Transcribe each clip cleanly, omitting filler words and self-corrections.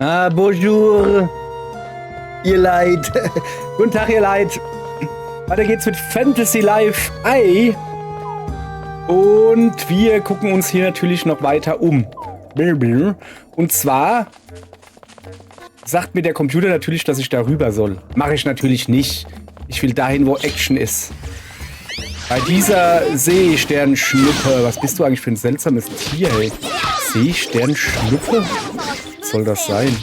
Ah, bonjour, ihr Leid. Guten Tag, ihr Leid. Weiter geht's mit Fantasy Life I. Und wir gucken uns hier natürlich noch weiter um. Und zwar sagt mir der Computer natürlich, dass ich da rüber soll. Mache ich natürlich nicht. Ich will dahin, wo Action ist. Bei dieser Seesternschnuppe. Was bist du eigentlich für ein seltsames Tier, ey? Seesternschnuppe? Was soll das sein?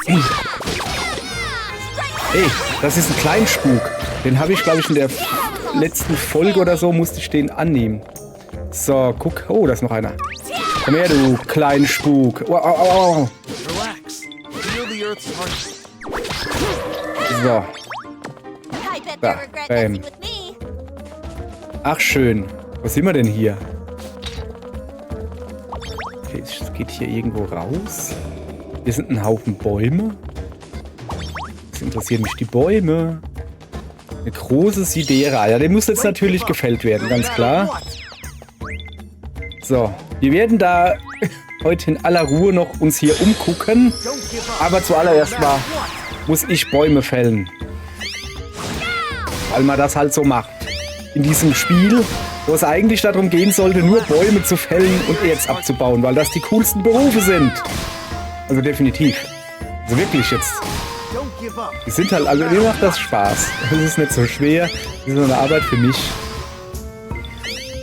Ey, das ist ein Kleinspuk. Den habe ich, glaube ich, in der letzten Folge oder so, musste ich den annehmen. So, guck. Oh, da ist noch einer. Komm her, du Kleinspuk. Oh, oh, oh. So. Da, bam. Ach, schön. Was sind wir denn hier? Okay, es geht hier irgendwo raus. Hier sind ein Haufen Bäume. Was interessieren mich die Bäume? Eine große Sidera. Ja, der muss jetzt natürlich gefällt werden, ganz klar. So, wir werden da heute in aller Ruhe noch uns hier umgucken. Aber zuallererst mal muss ich Bäume fällen. Weil man das halt so macht. In diesem Spiel, wo es eigentlich darum gehen sollte, nur Bäume zu fällen und Erz abzubauen, weil das die coolsten Berufe sind. Also definitiv. Also wirklich jetzt. Die sind halt, also mir macht das Spaß. Das ist nicht so schwer. Das ist nur eine Arbeit für mich.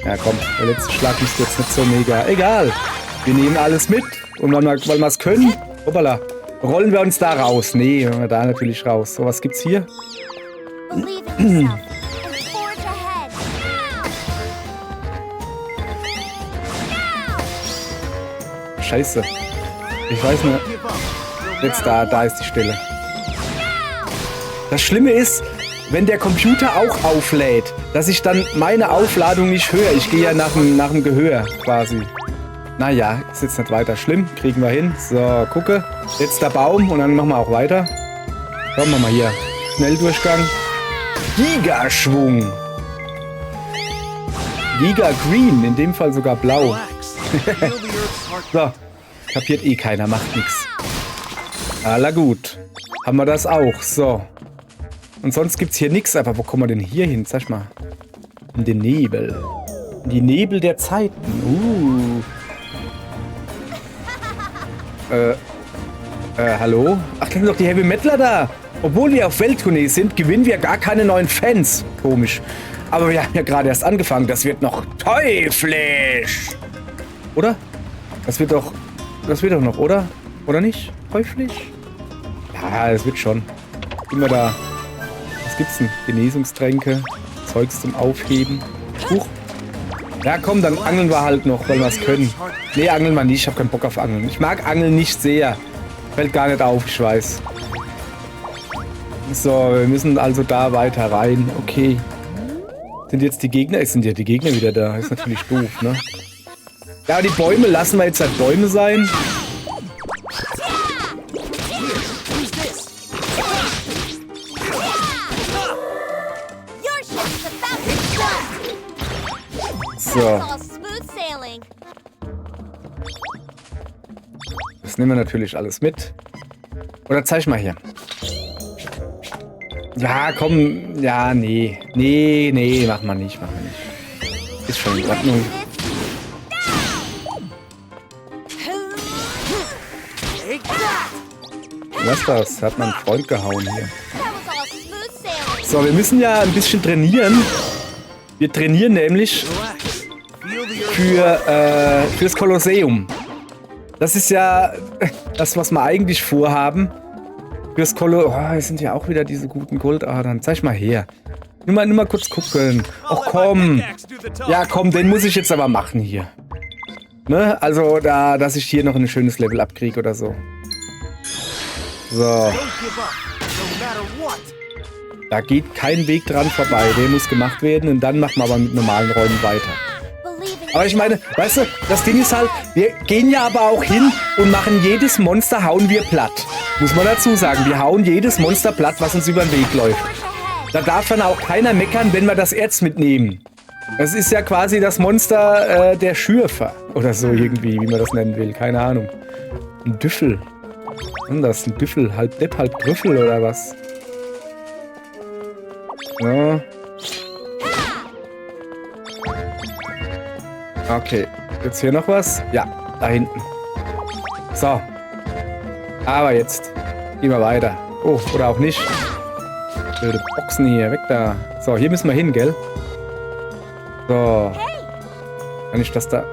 Ja komm, der letzte Schlag ist jetzt nicht so mega. Egal. Wir nehmen alles mit. Und weil wir es können, hoppala, rollen wir uns da raus. Nee, rollen wir da natürlich raus. So, was gibt's hier? Scheiße. Ich weiß nicht. Jetzt da ist die Stelle. Das Schlimme ist, wenn der Computer auch auflädt, dass ich dann meine Aufladung nicht höre. Ich gehe ja nach dem Gehör quasi. Naja, ist jetzt nicht weiter schlimm. Kriegen wir hin. So, gucke. Jetzt der Baum und dann machen wir auch weiter. Kommen wir mal hier. Schnelldurchgang. Gigaschwung. Giga Green, in dem Fall sogar blau. So, kapiert eh keiner, macht nichts. Aller gut. Haben wir das auch, so. Und sonst gibt's hier nichts, aber wo kommen wir denn hier hin? Sag mal. In den Nebel. In die Nebel der Zeiten. Hallo? Ach, da sind doch die Heavy Metaler da. Obwohl wir auf Welttournee sind, gewinnen wir gar keine neuen Fans. Komisch. Aber wir haben ja gerade erst angefangen. Das wird noch teuflisch. Oder? Das wird doch noch, oder? Oder nicht? Teuflisch? Ja, das wird schon. Immer da. Was gibt's denn? Genesungstränke, Zeugs zum Aufheben. Huch. Ja, komm, dann angeln wir halt noch, weil wir es können. Nee, angeln wir nicht. Ich habe keinen Bock auf Angeln. Ich mag Angeln nicht sehr. Fällt gar nicht auf, ich weiß. So, wir müssen also da weiter rein. Okay. Sind jetzt die Gegner? Es sind ja die Gegner wieder da. Ist natürlich doof, ne? Ja, die Bäume lassen wir jetzt halt Bäume sein. So. Das nehmen wir natürlich alles mit. Oder zeig mal hier. Ja, komm. Ja, nee. Nee, machen wir nicht. Ist schon in Ordnung. Was ist das? Hat mein Freund gehauen hier. So, wir müssen ja ein bisschen trainieren. Wir trainieren nämlich fürs Kolosseum. Das ist ja das, was wir eigentlich vorhaben. Fürs Kolosseum. Oh, hier sind ja auch wieder diese guten Goldadern. Zeig mal her. Nur mal kurz gucken. Ach komm. Ja, komm, den muss ich jetzt aber machen hier. Ne? Also, dass ich hier noch ein schönes Level abkriege oder so. So. Da geht kein Weg dran vorbei. Der muss gemacht werden und dann machen wir aber mit normalen Räumen weiter. Aber ich meine, weißt du, das Ding ist halt, wir gehen ja aber auch hin und machen jedes Monster, hauen wir platt. Muss man dazu sagen, wir hauen jedes Monster platt, was uns über den Weg läuft. Da darf dann auch keiner meckern, wenn wir das Erz mitnehmen. Das ist ja quasi das Monster der Schürfer. Oder so irgendwie, wie man das nennen will. Keine Ahnung. Ein Düffel. Und das ist ein Büffel, halb Depp, halb Trüffel oder was? So. Okay, jetzt hier noch was? Ja, da hinten. So. Aber jetzt gehen wir weiter. Oh, oder auch nicht. Blöde Boxen hier, weg da. So, hier müssen wir hin, gell? So. Kann ich das da...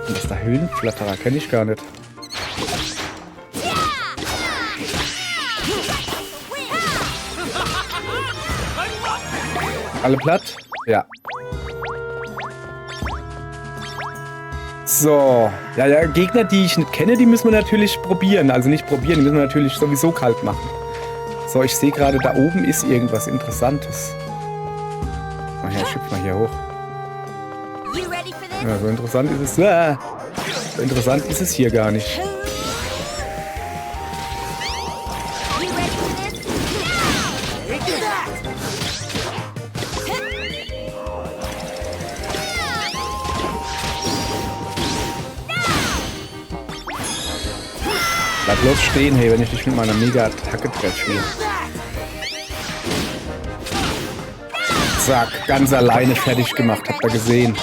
Das da Höhlenflatterer? Kenne ich gar nicht. Alle platt? Ja. So. Ja, Gegner, die ich nicht kenne, die müssen wir natürlich probieren. Also nicht probieren, die müssen wir natürlich sowieso kalt machen. So, ich sehe gerade, da oben ist irgendwas Interessantes. Ach ja, schüpf mal hier hoch. Ja, so interessant ist es. So interessant ist es hier gar nicht. Bleib bloß stehen, hey, wenn ich dich mit meiner Mega-Attacke treffe hier. Zack, ganz alleine fertig gemacht, habt ihr gesehen.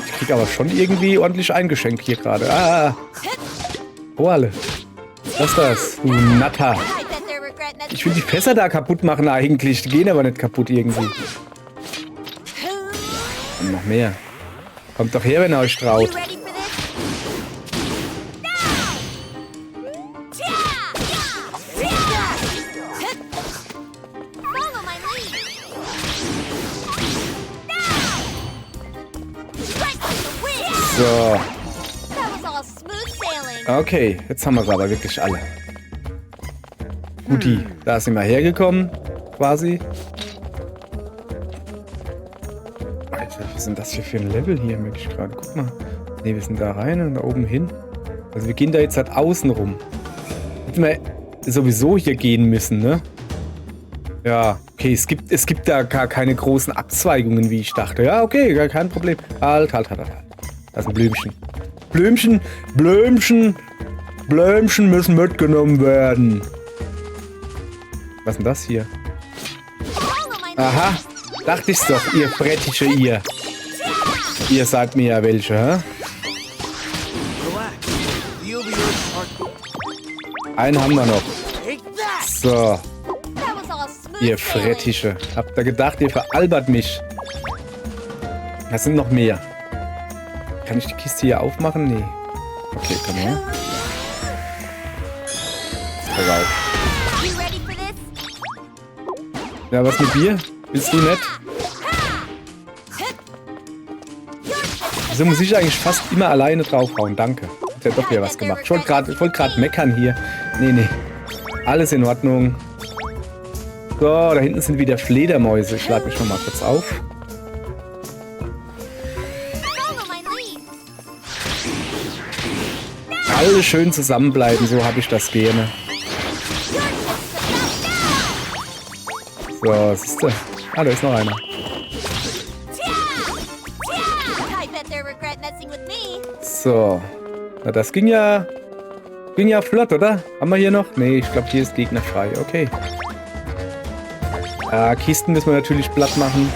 Ich krieg aber schon irgendwie ordentlich eingeschenkt hier gerade. Ah! Oh, alle. Was ist das? Du Natter. Ich will die Fässer da kaputt machen eigentlich. Die gehen aber nicht kaputt irgendwie. Und noch mehr. Kommt doch her, wenn ihr euch traut. So. Okay, jetzt haben wir es aber wirklich alle. Guti, da sind wir hergekommen, quasi. Alter, was sind das hier für ein Level hier, merke ich gerade. Guck mal. Ne, wir sind da rein und da oben hin. Also wir gehen da jetzt halt außen rum. Hätten wir sowieso hier gehen müssen, ne? Ja, okay, es gibt da gar keine großen Abzweigungen, wie ich dachte. Ja, okay, gar kein Problem. Halt. Das ist ein Blümchen. Blümchen müssen mitgenommen werden. Was ist denn das hier? Aha, dachte ich's doch, ihr Brettische, ihr. Ihr seid mir ja welche, hä? Einen haben wir noch. So. Ihr Frettische. Habt ihr gedacht, ihr veralbert mich? Das sind noch mehr. Kann ich die Kiste hier aufmachen? Nee. Okay, komm her. Rauf. Ja, was mit dir? Willst du nicht? Wieso muss ich eigentlich fast immer alleine draufhauen? Danke. Hat ja doch wieder was gemacht. Ich wollte gerade meckern hier. Nee. Alles in Ordnung. So, da hinten sind wieder Fledermäuse. Ich lade mich noch mal kurz auf. Alle schön zusammenbleiben, so habe ich das gerne. So, was ist da? Ah, da ist noch einer. So. Na, das ging ja flott, oder? Haben wir hier noch? Nee, ich glaube, hier ist Gegner frei. Okay. Kisten müssen wir natürlich platt machen.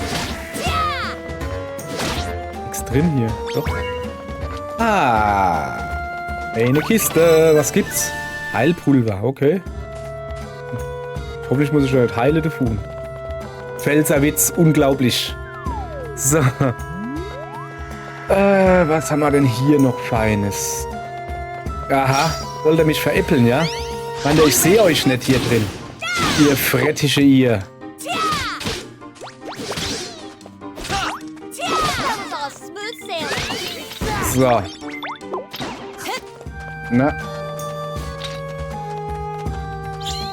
Nichts drin hier. Doch. Eine Kiste. Was gibt's? Heilpulver. Okay. Hoffentlich muss ich nicht heile tun. Pfälzerwitz. Unglaublich. So. Was haben wir denn hier noch Feines? Aha. Wollt ihr mich veräppeln, ja? Meint ihr, ich sehe euch nicht hier drin. Ihr Frettische, ihr. So. Na.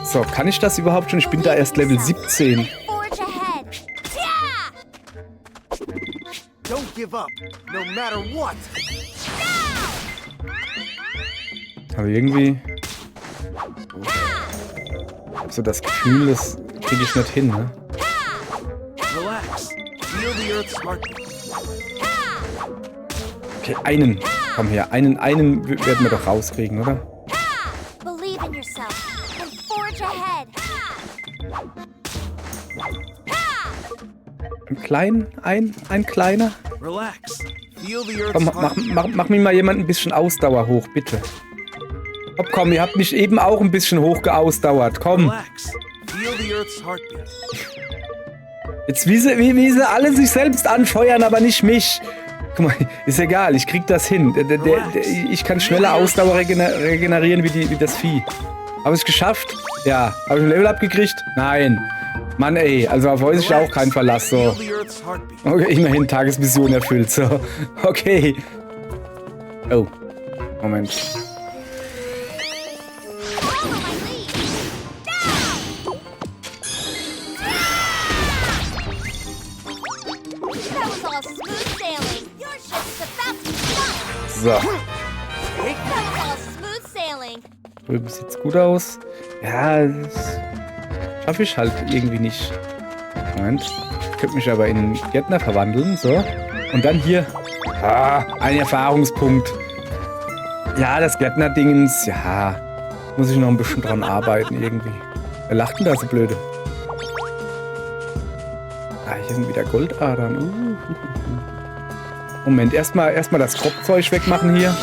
So, kann ich das überhaupt schon? Ich bin da erst Level 17. Aber irgendwie... so das Gefühl, das kriege ich nicht hin, ne? Okay, einen. Komm her, einen werden wir doch rauskriegen, oder? Believe in yourself and forge ahead. Ein kleinen? Ein kleiner? Relax. Feel the earth's Komm, mach mir mal jemand ein bisschen Ausdauer hoch, bitte. Komm, ihr habt mich eben auch ein bisschen hoch geausdauert. Komm. Relax. Feel the earth's heartbeat. Jetzt wie sie alle sich selbst anfeuern, aber nicht mich. Guck mal, ist egal, ich krieg das hin. Ich kann schneller Ausdauer regenerieren wie das Vieh. Habe ich es geschafft? Ja. Habe ich ein Level abgekriegt? Nein. Mann, ey, also auf euch ist ja auch kein Verlass, so. Feel the earth's heartbeat. Okay, immerhin Tagesmission erfüllt, so. Okay. Oh. Moment. Follow my lead. That was all smooth sailing. Your ship's about to stop. So. That was all smooth sailing. Drüben sieht's gut aus. Ja, das schaffe ich halt irgendwie nicht. Moment. Ich könnte mich aber in einen Gärtner verwandeln, so. Und dann hier. Ein Erfahrungspunkt. Ja, das Gärtner-Dingens, ja. Muss ich noch ein bisschen dran arbeiten irgendwie. Wer lacht denn da so blöde? Hier sind wieder Goldadern. Moment, erstmal das Kropfzeug wegmachen hier.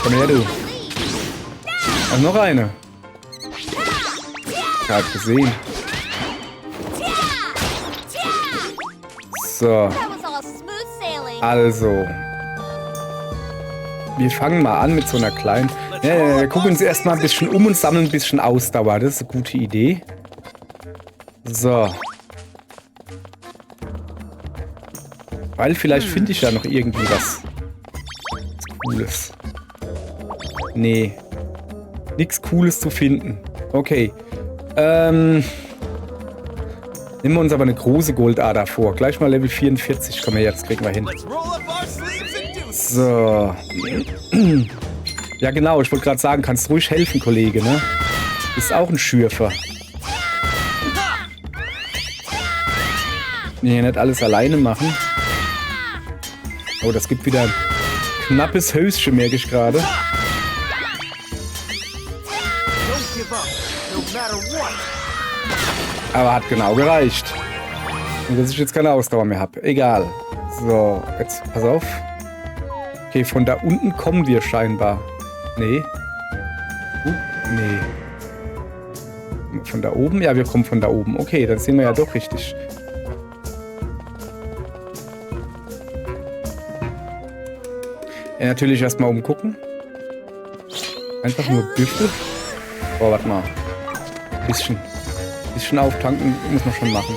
Komm her, du. Ach, noch eine. Ich hab gesehen. So, That was all smooth sailing. also. Wir fangen mal an mit so einer kleinen... wir gucken uns erstmal ein bisschen um und sammeln ein bisschen Ausdauer. Das ist eine gute Idee. So. Weil vielleicht finde ich ja noch irgendwie was Cooles. Nee. Nichts Cooles zu finden. Okay. Nehmen wir uns aber eine große Goldader vor. Gleich mal Level 44. Komm her, jetzt kriegen wir hin. Let's roll up our sleeves and do this. So. Ja genau, ich wollte gerade sagen, kannst ruhig helfen, Kollege, ne? Ist auch ein Schürfer. Nee, nicht alles alleine machen. Oh, das gibt wieder ein knappes Höschen, merke ich gerade. Don't give up, no matter what. Aber hat genau gereicht. Und dass ich jetzt keine Ausdauer mehr habe. Egal. So, jetzt pass auf. Okay, von da unten kommen wir scheinbar. Nee. Nee. Von da oben? Ja, wir kommen von da oben. Okay, dann sehen wir ja doch richtig. Ja, natürlich erstmal umgucken. Einfach nur Büffel. Oh, warte mal. Bisschen auftanken muss man schon machen.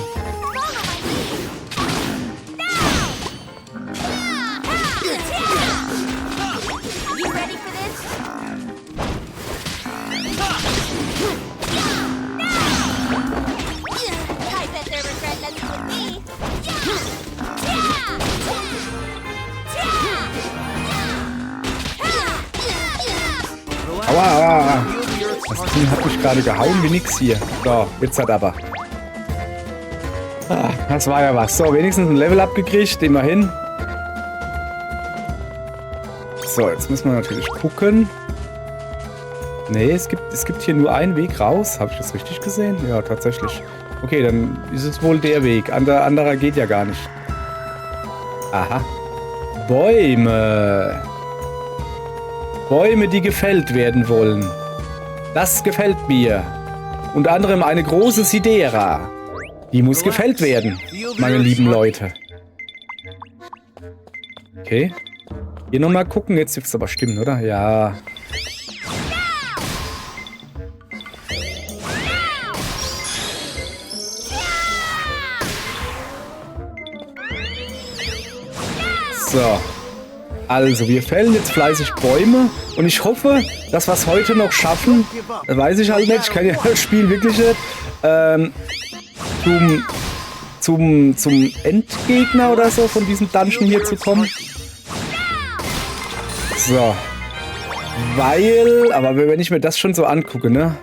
You ready for this? I bet they regret messing with me. Aua, aua. Feel the earth's Das heartbeat. Ding hat mich gerade gehauen wie nix hier. So, jetzt hat aber. Das war ja was. So, wenigstens ein Level abgekriegt, immerhin. So, jetzt müssen wir natürlich gucken. Nee, es gibt hier nur einen Weg raus. Habe ich das richtig gesehen? Ja, tatsächlich. Okay, dann ist es wohl der Weg. Anderer geht ja gar nicht. Aha. Bäume. Bäume, die gefällt werden wollen. Das gefällt mir. Unter anderem eine große Sidera. Die muss gefällt werden, meine lieben Leute. Okay. Hier nochmal gucken. Jetzt dürfte es aber stimmen, oder? Ja. So. Also, wir fällen jetzt fleißig Bäume und ich hoffe, dass wir es heute noch schaffen. Das weiß ich halt nicht, ich kenne ja das Spiel wirklich nicht. Zum Endgegner oder so von diesem Dungeon hier zu kommen. So. Weil, aber wenn ich mir das schon so angucke, ne?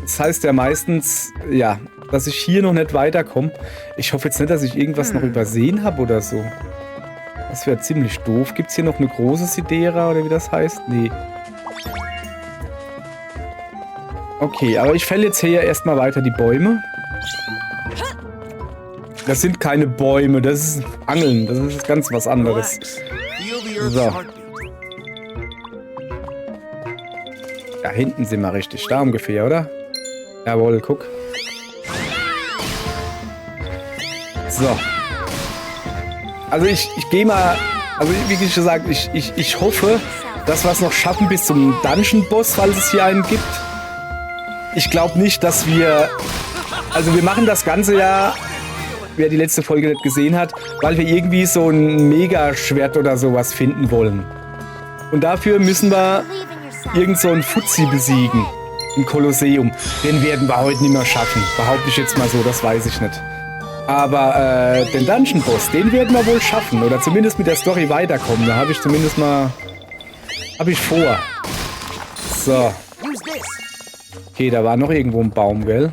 Das heißt ja meistens, ja, dass ich hier noch nicht weiterkomme. Ich hoffe jetzt nicht, dass ich irgendwas noch übersehen habe oder so. Das wäre ziemlich doof. Gibt es hier noch eine große Sidera oder wie das heißt? Nee. Okay, aber ich fälle jetzt hier erstmal weiter die Bäume. Das sind keine Bäume, das ist Angeln. Das ist ganz was anderes. Relax. Feel the Earth's So. heartbeat. Da hinten sind wir richtig. Da ungefähr, oder? Jawohl, guck. So. Also ich gehe mal... Also wie schon gesagt, ich hoffe, dass wir es noch schaffen bis zum Dungeon-Boss, falls es hier einen gibt. Ich glaube nicht, dass wir... Also wir machen das Ganze ja, wer die letzte Folge nicht gesehen hat, weil wir irgendwie so ein Megaschwert oder sowas finden wollen. Und dafür müssen wir Believe in yourself. irgend so einen Fuzzi besiegen. Im Kolosseum. Den werden wir heute nicht mehr schaffen. Behaupte ich jetzt mal so, das weiß ich nicht. Aber den Dungeon-Boss, den werden wir wohl schaffen. Oder zumindest mit der Story weiterkommen. Da habe ich zumindest mal... Habe ich vor. So. Use this. Okay, da war noch irgendwo ein Baum, gell?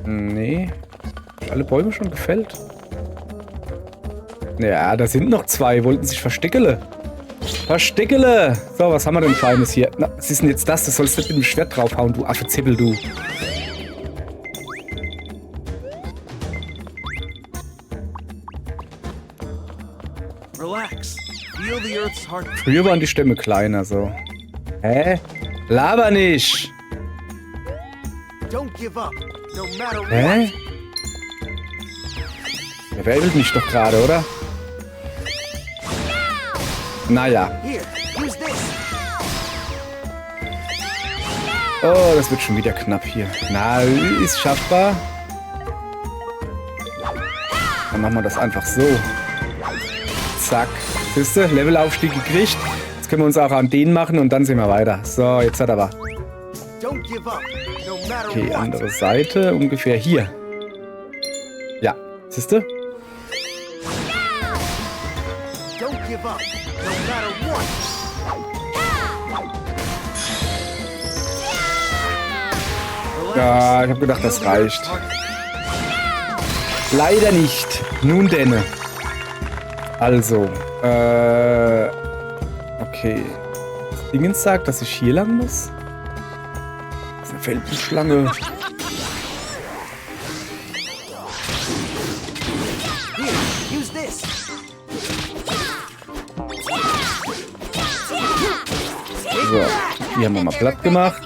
Nee. Alle Bäume schon gefällt? Ja, da sind noch zwei. Wollten sich versteckele. Versteckele! So, was haben wir denn Feines hier? Na, was ist denn jetzt das? Du sollst nicht mit dem Schwert draufhauen, du Affe Zippel, du. Relax. Feel the Earth's heartbeat. Früher waren die Stämme kleiner, so. Hä? Laber nicht! Don't give up, no matter what. Hä? Der wählt mich doch gerade, oder? Naja. Here, use this. Oh, das wird schon wieder knapp hier. Na, ist schaffbar. Dann machen wir das einfach so. Zack. Siehst du, Levelaufstieg gekriegt. Jetzt können wir uns auch an den machen und dann sehen wir weiter. So, jetzt hat er aber. Don't give up, no matter Okay, what. andere Seite, ungefähr hier. Ja, siehst du? Don't give up, no matter what. Relax. Ja, ich habe gedacht, das Feel the Earth's reicht. heartbeat. Leider nicht. Nun denn. Also, okay. Das Dingens sagt, dass ich hier lang muss. Das ist eine Felsenschlange. Here, use this. So, die haben wir mal platt gemacht.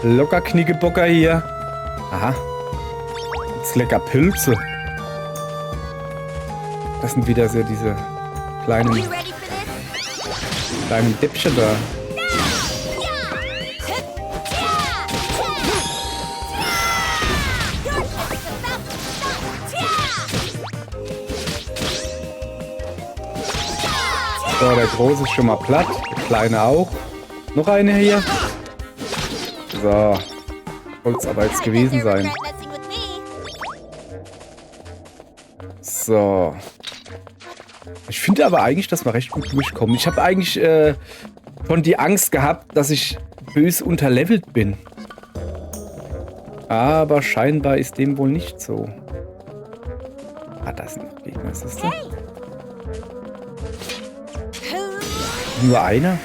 Locker Knickebocker hier. Aha. Jetzt lecker Pilze. Das sind wieder so diese You kleinen ready for this? Däppchen da. So, der große ist schon mal platt. Der kleine auch. Noch eine hier. So. Soll es aber jetzt gewesen sein. So. Ich finde aber eigentlich, dass wir recht gut durchkommen. Ich habe eigentlich schon die Angst gehabt, dass ich bös unterlevelt bin. Aber scheinbar ist dem wohl nicht so. Ah, da sind noch Gegner, siehst du? Nur einer?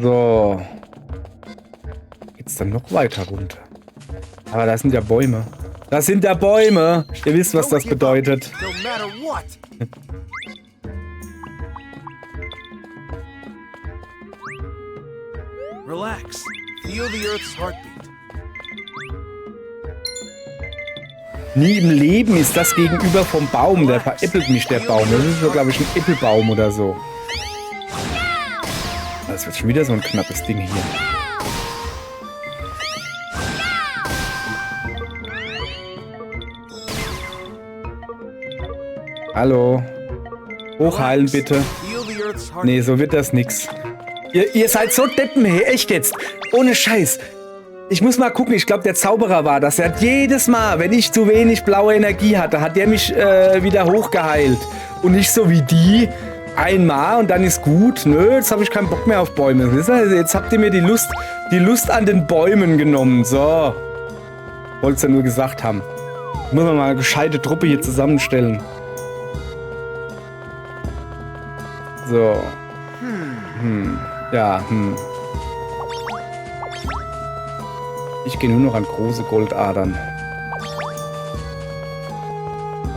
So. Geht's dann noch weiter runter? Aber das sind ja Bäume. Das sind ja Bäume. Ihr wisst, was das Don't give up, bedeutet. no matter what. Relax. Feel the Earth's heartbeat. Nie im Leben ist das gegenüber vom Baum. Der veräppelt mich, der Baum. Das ist so, glaube ich, ein Äppelbaum oder so. Das wird schon wieder so ein knappes Ding hier. Hallo. Hochheilen bitte. Feel the Earth's heartbeat. Nee, so wird das nix. Ihr seid so Deppen, hey, echt jetzt. Ohne Scheiß. Ich muss mal gucken, ich glaube, der Zauberer war das. Er hat jedes Mal, wenn ich zu wenig blaue Energie hatte, hat der mich wieder hochgeheilt. Und nicht so wie die, einmal und dann ist gut. Nö, jetzt habe ich keinen Bock mehr auf Bäume. Jetzt habt ihr mir die Lust an den Bäumen genommen. So. Wollt's ja nur gesagt haben. Muss man mal eine gescheite Truppe hier zusammenstellen. So. Ja, Ich gehe nur noch an große Goldadern.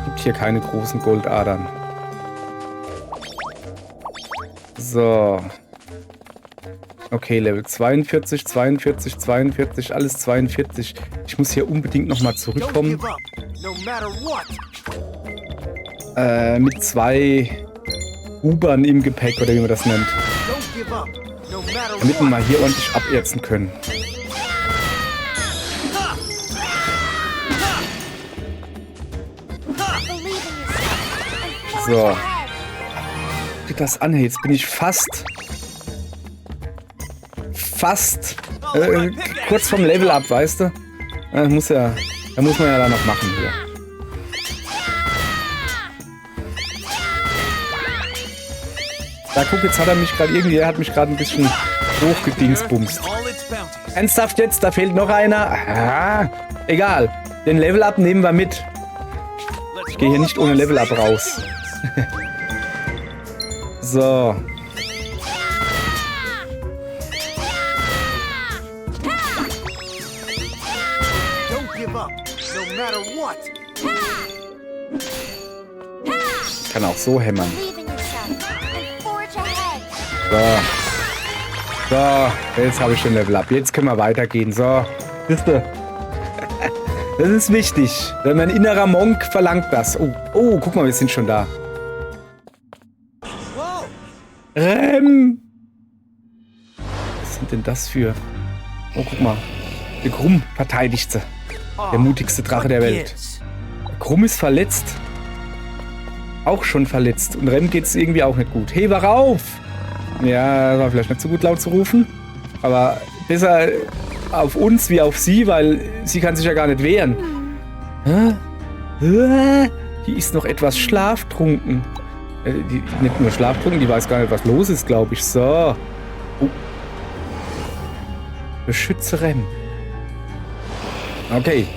Gibt hier keine großen Goldadern. So. Okay, Level 42, 42, 42, alles 42. Ich muss hier unbedingt nochmal Don't zurückkommen. give up, no matter what. Mit 2 Ubern im Gepäck, oder wie man das nennt. Don't give up, no matter Damit wir what. mal hier ordentlich abärzen können. Believe in yourself and forge So. ahead. Guck dir das an, hey, jetzt bin ich fast kurz vom Level up, weißt du? Da muss man ja da noch machen hier. Da guck, jetzt hat er mich gerade ein bisschen hochgedingsbumst. All its bounties. Ernsthaft jetzt, da fehlt noch einer. Ah, egal, den Level up nehmen wir mit. Ich gehe hier nicht ohne Level up raus. So. Don't give up, no matter what. Kann auch so hämmern. Believe in yourself and forge ahead. So. So, jetzt habe ich schon Level up. Jetzt können wir weitergehen. So, siehste. Das ist wichtig. Wenn mein innerer Monk verlangt das. Oh, guck mal, wir sind schon da. Whoa! Rem! Was sind denn das für... Oh, guck mal. Der Grumm verteidigt sie. Der mutigste Drache der Welt. Yes. Grumm ist verletzt. Auch schon verletzt. Und Rem geht's irgendwie auch nicht gut. Hey, wach auf! Ja, war vielleicht nicht so gut laut zu rufen. Aber besser auf uns wie auf sie, weil sie kann sich ja gar nicht wehren. Hä? Die ist noch etwas schlaftrunken. Die, nicht nur schlaftrunken, die weiß gar nicht, was los ist, glaube ich. So. Oh. Beschütze Rem. Okay.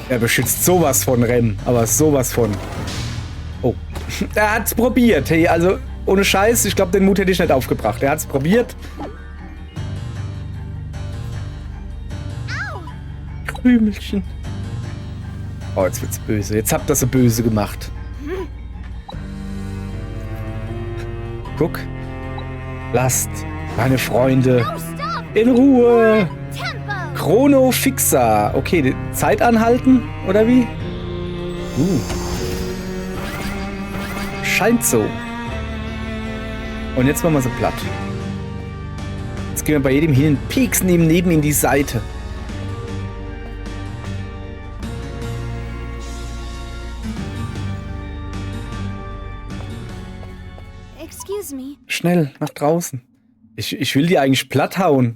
Er beschützt sowas von Rem, aber sowas von. Oh. Er hat's probiert. Hey, also ohne Scheiß, ich glaube, den Mut hätte ich nicht aufgebracht. Er hat's probiert. Krümelchen. Oh, jetzt wird's böse. Jetzt habt ihr sie böse gemacht. Guck. Lasst meine Freunde No, stop! in Ruhe. Tempo! Chrono Fixer. Okay, die Zeit anhalten, oder wie? Scheint so. Und jetzt machen wir sie platt. Jetzt gehen wir bei jedem hin, pieksen ihm neben in die Seite. Excuse me. Schnell, nach draußen. Ich will die eigentlich platt hauen.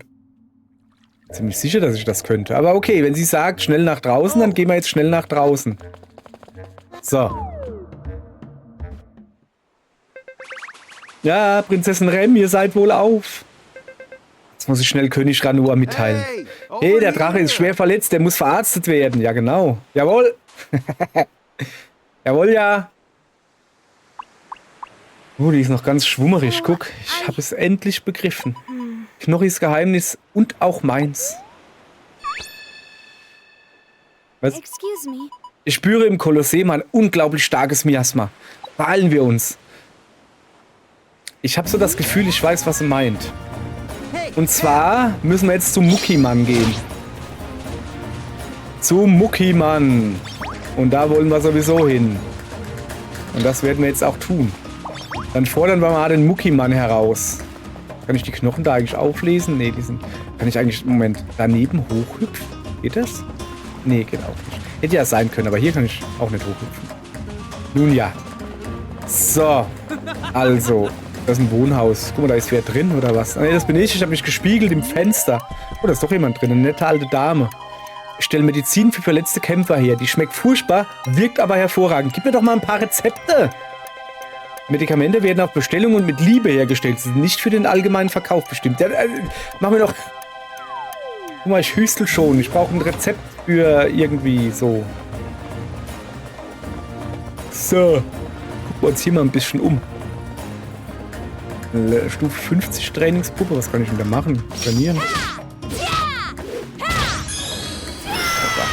Ziemlich sicher, dass ich das könnte. Aber okay, wenn sie sagt, schnell nach draußen, dann gehen wir jetzt schnell nach draußen. So. Ja, Prinzessin Rem, ihr seid wohl auf. Jetzt muss ich schnell König Ranua mitteilen. Hey, der Drache ist schwer verletzt, der muss verarztet werden. Ja, genau. Jawohl. Jawohl, ja. Oh, die ist noch ganz schwummerig. Guck, ich habe es endlich begriffen. Knorris Geheimnis und auch meins. Was? Excuse me. Ich spüre im Kolosseum ein unglaublich starkes Miasma. Beeilen wir uns. Ich habe so das Gefühl, ich weiß, was sie meint. Und zwar müssen wir jetzt zum Muckimann gehen. Zum Muckimann. Und da wollen wir sowieso hin. Und das werden wir jetzt auch tun. Dann fordern wir mal den Muckimann heraus. Kann ich die Knochen da eigentlich auflesen? Nee, die sind... Kann ich eigentlich... Moment. Daneben hochhüpfen? Geht das? Nee, geht auch nicht. Hätte ja sein können, aber hier kann ich auch nicht hochhüpfen. Nun ja. So. Also. Das ist ein Wohnhaus. Guck mal, da ist wer drin oder was? Nee, das bin ich. Ich habe mich gespiegelt im Fenster. Oh, da ist doch jemand drin. Eine nette alte Dame. Ich stelle Medizin für verletzte Kämpfer her. Die schmeckt furchtbar, wirkt aber hervorragend. Gib mir doch mal ein paar Rezepte. Medikamente werden auf Bestellung und mit Liebe hergestellt. Sie sind nicht für den allgemeinen Verkauf bestimmt. Ja, mach mir doch... Guck mal, ich hüstel schon. Ich brauche ein Rezept für irgendwie so. So. Gucken wir uns hier mal ein bisschen um. Stufe 50 Trainingspuppe. Was kann ich denn da machen? Trainieren?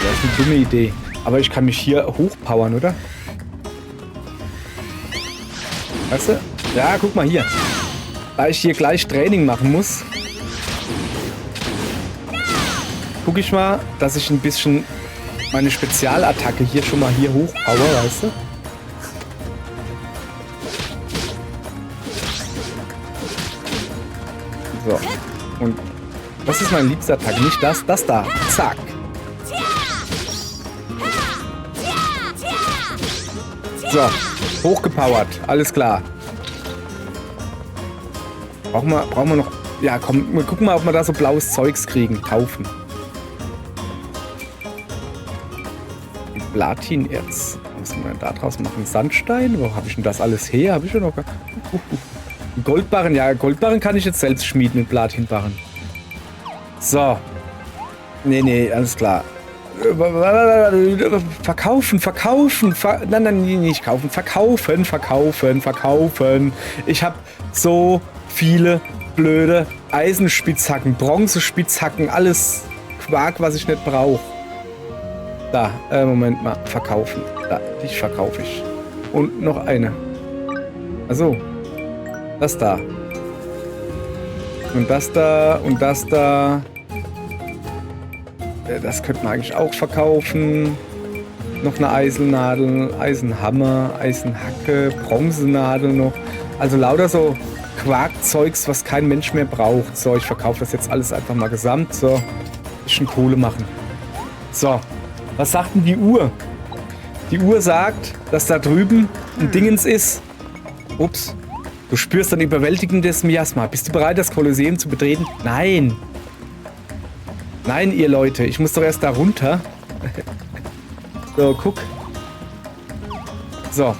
Das ist eine dumme Idee. Aber ich kann mich hier hochpowern, oder? Weißt du? Ja, guck mal hier. Da ich hier gleich Training machen muss, gucke ich mal, dass ich ein bisschen meine Spezialattacke hier schon mal hier hochpower, weißt du? So. Und was ist meine liebste Attacke? Nicht das, das da. Zack. So, hochgepowert. Alles klar. Brauchen wir noch... Ja, komm, wir gucken mal, ob wir da so blaues Zeugs kriegen. Kaufen. Platinerz. Was müssen wir denn da draus machen? Sandstein? Wo habe ich denn das alles her? Habe ich ja noch gar... Goldbarren. Ja, Goldbarren kann ich jetzt selbst schmieden mit Platinbarren. So. Nee, alles klar. Verkaufen. Nein, nicht kaufen. Verkaufen. Ich habe so viele blöde Eisenspitzhacken, Bronzespitzhacken, alles Quark, was ich nicht brauche. Da, Moment mal. Verkaufen. Da, dich verkaufe ich. Und noch eine. Also, das da. Und das da und das da. Das könnte man eigentlich auch verkaufen. Noch eine Eisennadel, Eisenhammer, Eisenhacke, Bronzenadel noch. Also lauter so Quarkzeugs, was kein Mensch mehr braucht. So, ich verkaufe das jetzt alles einfach mal gesamt. So, bisschen Kohle machen. So, was sagt denn die Uhr? Die Uhr sagt, dass da drüben ein Dingens ist. Ups. Du spürst ein überwältigendes Miasma. Bist du bereit, das Kolosseum zu betreten? Nein. Nein, ihr Leute, ich muss doch erst da runter. So, guck. So.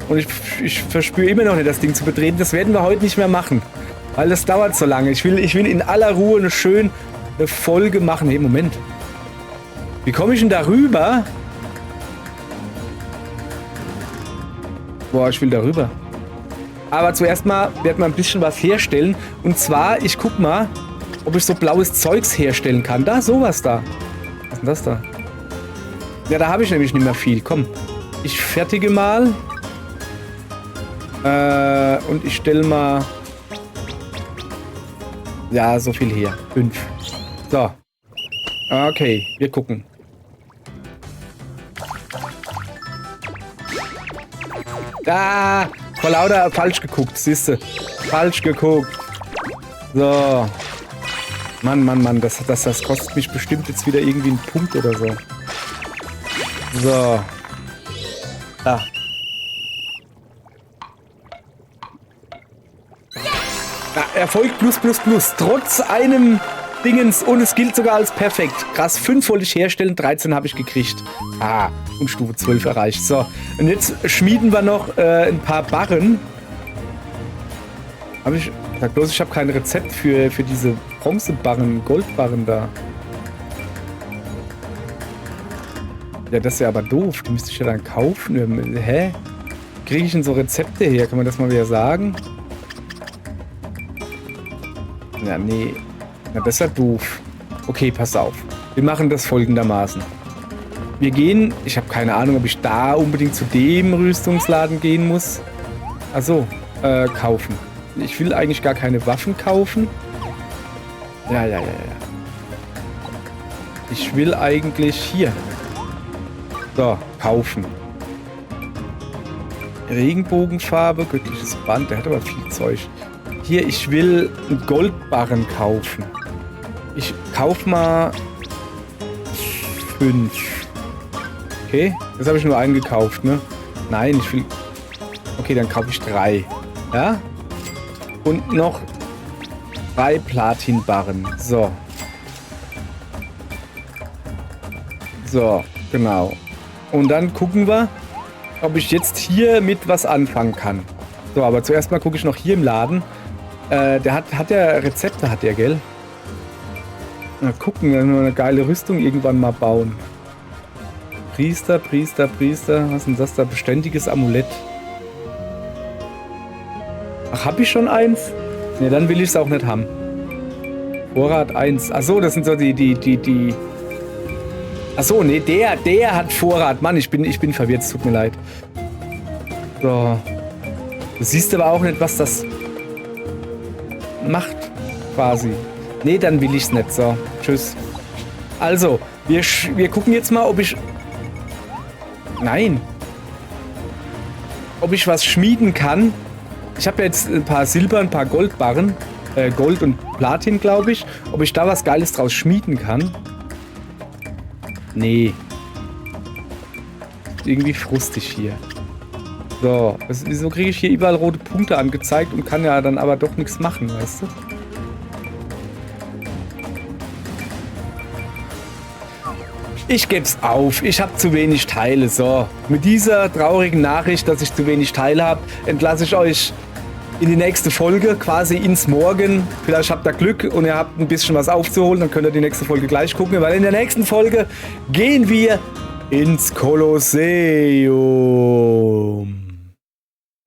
Und ich verspüre immer noch nicht, das Ding zu betreten. Das werden wir heute nicht mehr machen. Weil das dauert so lange. Ich will in aller Ruhe eine schöne Folge machen. Hey, Moment. Wie komme ich denn da rüber? Boah, ich will da rüber. Aber zuerst mal werden wir ein bisschen was herstellen. Und zwar, ich guck mal, ob ich so blaues Zeugs herstellen kann. Da, sowas da. Was ist denn das da? Ja, da habe ich nämlich nicht mehr viel. Komm, ich fertige mal. Und ich stelle mal... Ja, so viel her. 5. So. Okay, wir gucken. Da! Vor lauter falsch geguckt, siehst du. Falsch geguckt. So. Mann, das kostet mich bestimmt jetzt wieder irgendwie einen Punkt oder so. So. Da. Erfolg plus. Trotz einem Dingens und es gilt sogar als perfekt. Krass, 5 wollte ich herstellen, 13 habe ich gekriegt. Und Stufe 12 erreicht. So, und jetzt schmieden wir noch ein paar Barren. Sag bloß, ich habe kein Rezept für diese Bronzebarren, Goldbarren da. Ja, das ist ja aber doof. Die müsste ich ja dann kaufen. Hä? Kriege ich denn so Rezepte her? Kann man das mal wieder sagen? Ja, nee. Na, das ist ja doof. Okay, pass auf. Wir machen das folgendermaßen. Wir gehen... Ich habe keine Ahnung, ob ich da unbedingt zu dem Rüstungsladen gehen muss. Achso, kaufen. Ich will eigentlich gar keine Waffen kaufen. Ja. Ich will eigentlich hier. So, kaufen. Regenbogenfarbe, göttliches Band. Der hat aber viel Zeug. Hier, ich will einen Goldbarren kaufen. Ich kauf mal 5. Okay, das habe ich nur einen gekauft, ne? Nein, ich will... Okay, dann kaufe ich 3. Ja? Und noch 3 Platinbarren. So. So, genau. Und dann gucken wir, ob ich jetzt hier mit was anfangen kann. So, aber zuerst mal gucke ich noch hier im Laden. Der hat ja Rezepte, hat der, gell? Mal gucken, wenn wir eine geile Rüstung irgendwann mal bauen. Priester. Was ist denn das da? Beständiges Amulett. Ach, hab ich schon eins? Ne, dann will ich es auch nicht haben. Vorrat 1. Achso, das sind so die... Achso, ne, der hat Vorrat. Mann, ich bin verwirrt, es tut mir leid. So. Du siehst aber auch nicht, was das macht, quasi. Ne, dann will ich's nicht. So, tschüss. Also, wir gucken jetzt mal, ob ich... Nein. Ob ich was schmieden kann. Ich habe jetzt ein paar Silber, ein paar Goldbarren. Gold und Platin, glaube ich. Ob ich da was Geiles draus schmieden kann. Nee. Irgendwie frustig hier. So, wieso kriege ich hier überall rote Punkte angezeigt und kann ja dann aber doch nichts machen, weißt du? Ich geb's auf. Ich habe zu wenig Teile. So, mit dieser traurigen Nachricht, dass ich zu wenig Teile habe, entlasse ich euch in die nächste Folge, quasi ins Morgen. Vielleicht habt ihr Glück und ihr habt ein bisschen was aufzuholen, dann könnt ihr die nächste Folge gleich gucken, weil in der nächsten Folge gehen wir ins Kolosseum.